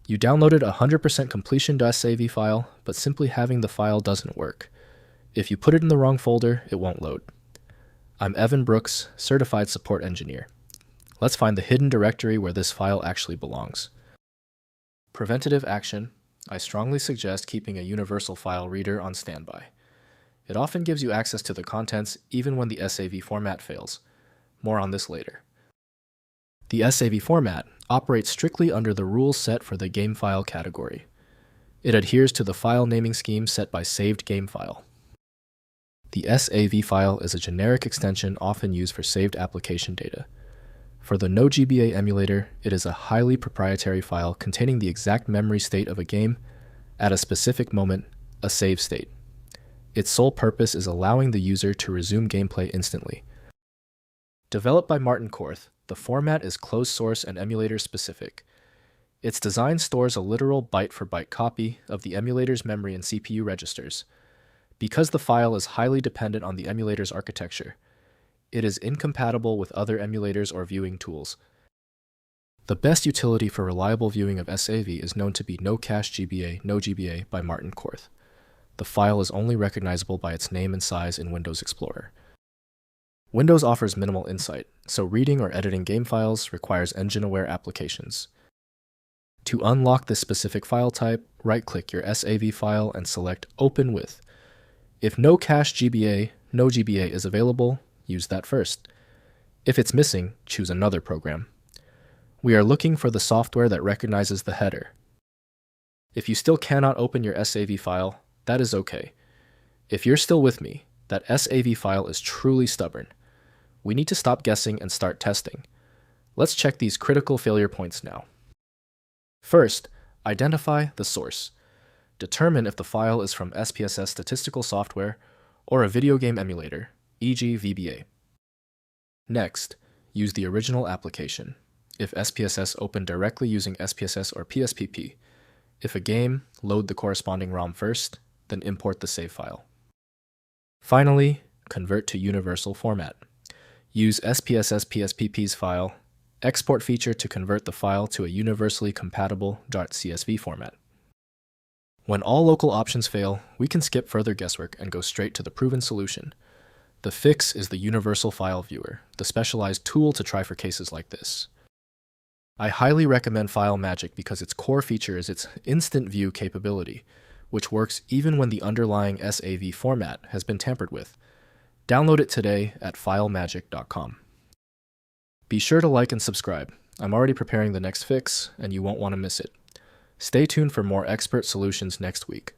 You downloaded a 100% completion.sav file, but simply having the file doesn't work. If you put it in the wrong folder, it won't load. I'm Evan Brooks, Certified Support Engineer. Let's find the hidden directory where this file actually belongs. Preventative action. I strongly suggest keeping a universal file reader on standby. It often gives you access to the contents even when the SAV format fails. More on this later. The SAV format operates strictly under the rules set for the game file category. It adheres to the file naming scheme set by saved game file. The SAV file is a generic extension often used for saved application data. For the No GBA emulator, it is a highly proprietary file containing the exact memory state of a game at a specific moment, a save state. Its sole purpose is allowing the user to resume gameplay instantly. Developed by Martin Korth, the format is closed source and emulator specific. Its design stores a literal byte-for-byte copy of the emulator's memory and CPU registers. Because the file is highly dependent on the emulator's architecture, it is incompatible with other emulators or viewing tools. The best utility for reliable viewing of SAV is known to be No GBA by Martin Korth. The file is only recognizable by its name and size in Windows Explorer. Windows offers minimal insight, so reading or editing game files requires engine-aware applications. To unlock this specific file type, right-click your SAV file and select Open With. If No GBA is available, use that first. If it's missing, choose another program. We are looking for the software that recognizes the header. If you still cannot open your SAV file, that is okay. If you're still with me, that SAV file is truly stubborn. We need to stop guessing and start testing. Let's check these critical failure points now. First, identify the source. Determine if the file is from SPSS statistical software or a video game emulator, e.g. VBA. Next, use the original application. If SPSS opened directly using SPSS or PSPP. If a game, load the corresponding ROM first, then import the save file. Finally, convert to universal format. Use SPSS PSPP's file export feature to convert the file to a universally compatible .csv format. When all local options fail, we can skip further guesswork and go straight to the proven solution. The fix is the Universal File Viewer, the specialized tool to try for cases like this. I highly recommend FileMagick because its core feature is its instant view capability, which works even when the underlying SAV format has been tampered with. Download it today at filemagick.com. Be sure to like and subscribe. I'm already preparing the next fix, and you won't want to miss it. Stay tuned for more expert solutions next week.